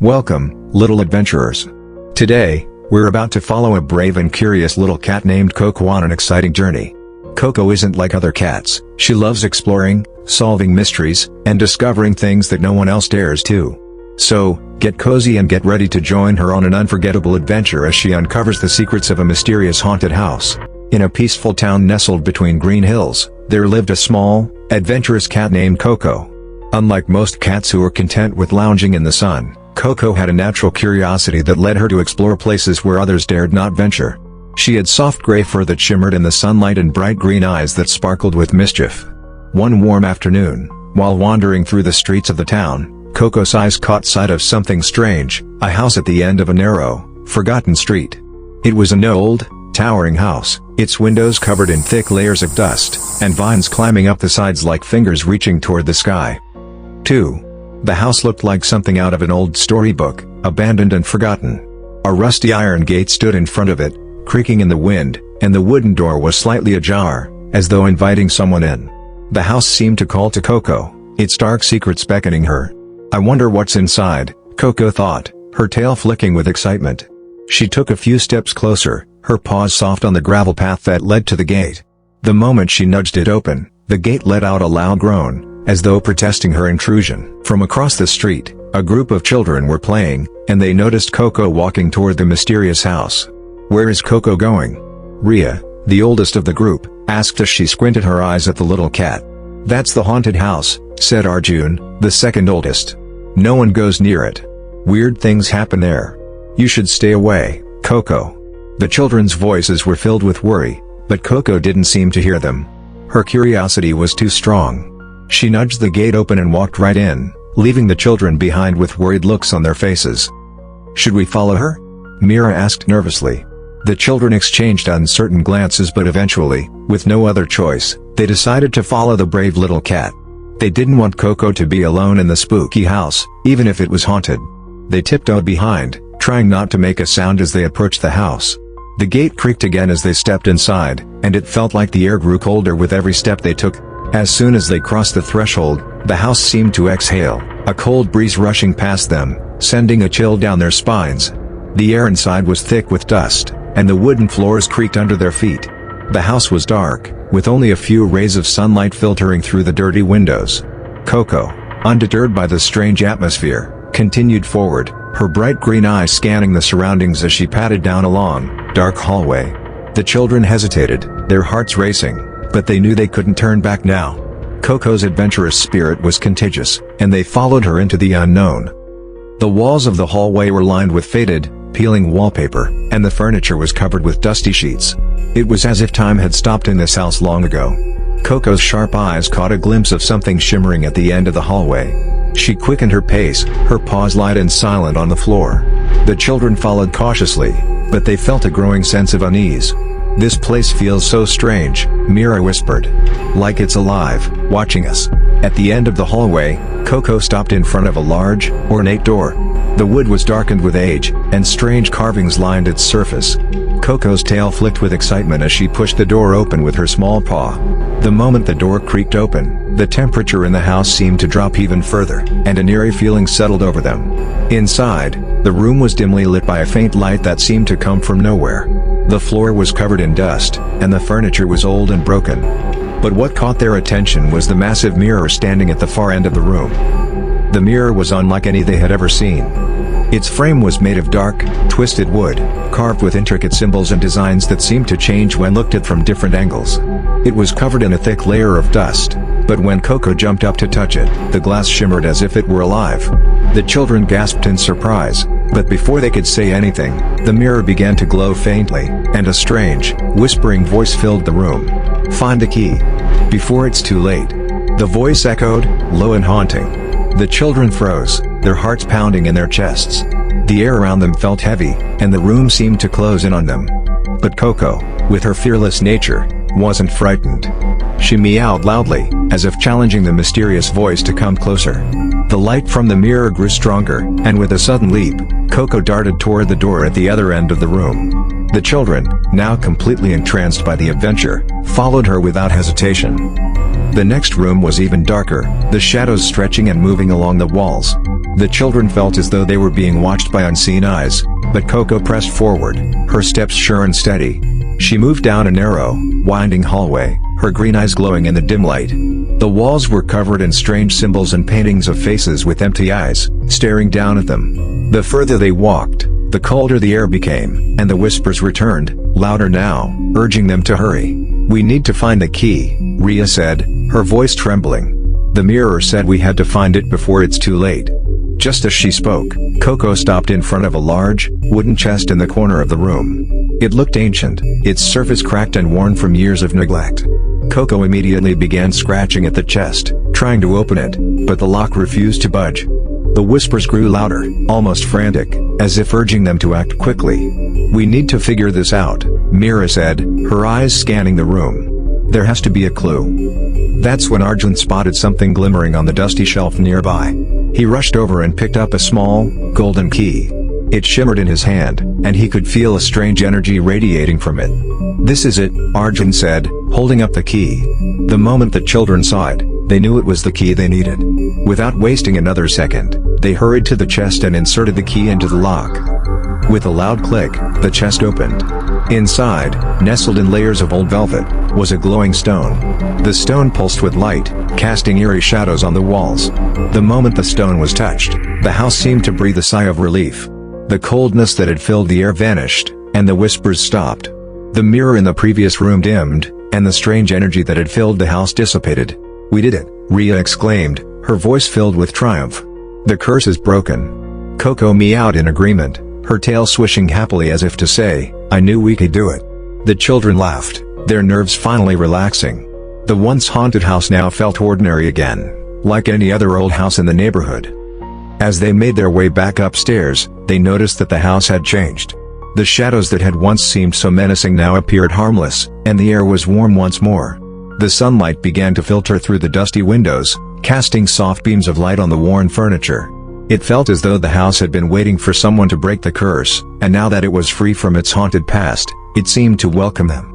Welcome, little adventurers. Today, we're about to follow a brave and curious little cat named Coco on an exciting journey. Coco isn't like other cats. She loves exploring, solving mysteries, and discovering things that no one else dares to. So, get cozy and get ready to join her on an unforgettable adventure as she uncovers the secrets of a mysterious haunted house. In a peaceful town nestled between green hills, there lived a small, adventurous cat named Coco. Unlike most cats who are content with lounging in the sun, Coco had a natural curiosity that led her to explore places where others dared not venture. She had soft gray fur that shimmered in the sunlight and bright green eyes that sparkled with mischief. One warm afternoon, while wandering through the streets of the town, Coco's eyes caught sight of something strange, a house at the end of a narrow, forgotten street. It was an old, towering house, its windows covered in thick layers of dust, and vines climbing up the sides like fingers reaching toward the sky. 2. The house looked like something out of an old storybook, abandoned and forgotten. A rusty iron gate stood in front of it, creaking in the wind, and the wooden door was slightly ajar, as though inviting someone in. The house seemed to call to Coco, its dark secrets beckoning her. "I wonder what's inside," Coco thought, her tail flicking with excitement. She took a few steps closer, her paws soft on the gravel path that led to the gate. The moment she nudged it open, the gate let out a loud groan, as though protesting her intrusion. From across the street, a group of children were playing, and they noticed Coco walking toward the mysterious house. "Where is Coco going?" Ria, the oldest of the group, asked as she squinted her eyes at the little cat. "That's the haunted house," said Arjun, the second oldest. "No one goes near it. Weird things happen there. You should stay away, Coco." The children's voices were filled with worry, but Coco didn't seem to hear them. Her curiosity was too strong. She nudged the gate open and walked right in, leaving the children behind with worried looks on their faces. "Should we follow her?" Mira asked nervously. The children exchanged uncertain glances, but eventually, with no other choice, they decided to follow the brave little cat. They didn't want Coco to be alone in the spooky house, even if it was haunted. They tiptoed behind, trying not to make a sound as they approached the house. The gate creaked again as they stepped inside, and it felt like the air grew colder with every step they took. As soon as they crossed the threshold, the house seemed to exhale, a cold breeze rushing past them, sending a chill down their spines. The air inside was thick with dust, and the wooden floors creaked under their feet. The house was dark, with only a few rays of sunlight filtering through the dirty windows. Coco, undeterred by the strange atmosphere, continued forward, her bright green eyes scanning the surroundings as she padded down a long, dark hallway. The children hesitated, their hearts racing, but they knew they couldn't turn back now. Coco's adventurous spirit was contagious, and they followed her into the unknown. The walls of the hallway were lined with faded, peeling wallpaper, and the furniture was covered with dusty sheets. It was as if time had stopped in this house long ago. Coco's sharp eyes caught a glimpse of something shimmering at the end of the hallway. She quickened her pace, her paws light and silent on the floor. The children followed cautiously, but they felt a growing sense of unease. "This place feels so strange," Mira whispered. "Like it's alive, watching us." At the end of the hallway, Coco stopped in front of a large, ornate door. The wood was darkened with age, and strange carvings lined its surface. Coco's tail flicked with excitement as she pushed the door open with her small paw. The moment the door creaked open, the temperature in the house seemed to drop even further, and an eerie feeling settled over them. Inside, the room was dimly lit by a faint light that seemed to come from nowhere. The floor was covered in dust, and the furniture was old and broken. But what caught their attention was the massive mirror standing at the far end of the room. The mirror was unlike any they had ever seen. Its frame was made of dark, twisted wood, carved with intricate symbols and designs that seemed to change when looked at from different angles. It was covered in a thick layer of dust, but when Coco jumped up to touch it, the glass shimmered as if it were alive. The children gasped in surprise, but before they could say anything, the mirror began to glow faintly, and a strange, whispering voice filled the room. "Find the key before it's too late." The voice echoed, low and haunting. The children froze, their hearts pounding in their chests. The air around them felt heavy, and the room seemed to close in on them. But Coco, with her fearless nature, wasn't frightened. She meowed loudly, as if challenging the mysterious voice to come closer. The light from the mirror grew stronger, and with a sudden leap, Coco darted toward the door at the other end of the room. The children, now completely entranced by the adventure, followed her without hesitation. The next room was even darker, the shadows stretching and moving along the walls. The children felt as though they were being watched by unseen eyes, but Coco pressed forward, her steps sure and steady. She moved down a narrow, winding hallway, her green eyes glowing in the dim light. The walls were covered in strange symbols and paintings of faces with empty eyes, staring down at them. The further they walked, the colder the air became, and the whispers returned, louder now, urging them to hurry. "We need to find the key," Rhea said, her voice trembling. "The mirror said we had to find it before it's too late." Just as she spoke, Coco stopped in front of a large, wooden chest in the corner of the room. It looked ancient, its surface cracked and worn from years of neglect. Coco immediately began scratching at the chest, trying to open it, but the lock refused to budge. The whispers grew louder, almost frantic, as if urging them to act quickly. "We need to figure this out," Mira said, her eyes scanning the room. "There has to be a clue." That's when Arjun spotted something glimmering on the dusty shelf nearby. He rushed over and picked up a small, golden key. It shimmered in his hand, and he could feel a strange energy radiating from it. "This is it," Arjun said, holding up the key. The moment the children saw it, they knew it was the key they needed. Without wasting another second, they hurried to the chest and inserted the key into the lock. With a loud click, the chest opened. Inside, nestled in layers of old velvet, was a glowing stone. The stone pulsed with light, casting eerie shadows on the walls. The moment the stone was touched, the house seemed to breathe a sigh of relief. The coldness that had filled the air vanished, and the whispers stopped. The mirror in the previous room dimmed, and the strange energy that had filled the house dissipated. "We did it," Rhea exclaimed, her voice filled with triumph. "The curse is broken." Coco meowed in agreement, her tail swishing happily as if to say, "I knew we could do it." The children laughed, their nerves finally relaxing. The once haunted house now felt ordinary again, like any other old house in the neighborhood. As they made their way back upstairs, they noticed that the house had changed. The shadows that had once seemed so menacing now appeared harmless, and the air was warm once more. The sunlight began to filter through the dusty windows, casting soft beams of light on the worn furniture. It felt as though the house had been waiting for someone to break the curse, and now that it was free from its haunted past, it seemed to welcome them.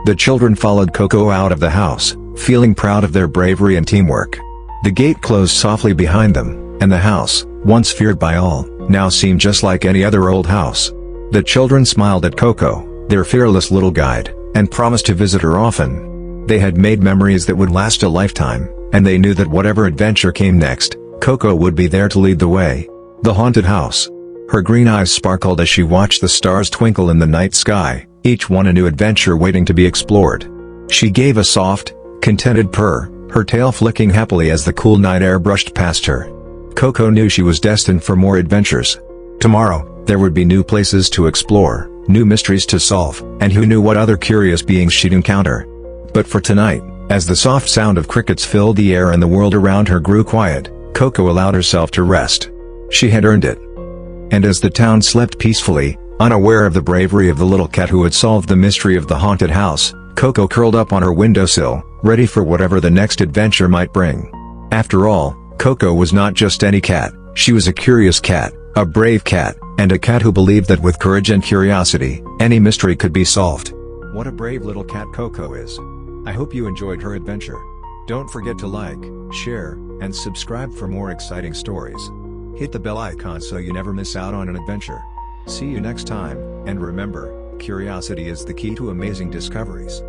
The children followed Coco out of the house, feeling proud of their bravery and teamwork. The gate closed softly behind them, and the house, once feared by all, now seemed just like any other old house. The children smiled at Coco, their fearless little guide, and promised to visit her often. They had made memories that would last a lifetime, and they knew that whatever adventure came next, Coco would be there to lead the way. The haunted house. Her green eyes sparkled as she watched the stars twinkle in the night sky, each one a new adventure waiting to be explored. She gave a soft, contented purr, her tail flicking happily as the cool night air brushed past her. Coco knew she was destined for more adventures. Tomorrow, there would be new places to explore, new mysteries to solve, and who knew what other curious beings she'd encounter. But for tonight, as the soft sound of crickets filled the air and the world around her grew quiet, Coco allowed herself to rest. She had earned it. And as the town slept peacefully, unaware of the bravery of the little cat who had solved the mystery of the haunted house, Coco curled up on her windowsill, ready for whatever the next adventure might bring. After all, Coco was not just any cat, she was a curious cat, a brave cat, and a cat who believed that with courage and curiosity, any mystery could be solved. What a brave little cat Coco is. I hope you enjoyed her adventure. Don't forget to like, share, and subscribe for more exciting stories. Hit the bell icon so you never miss out on an adventure. See you next time, and remember, curiosity is the key to amazing discoveries.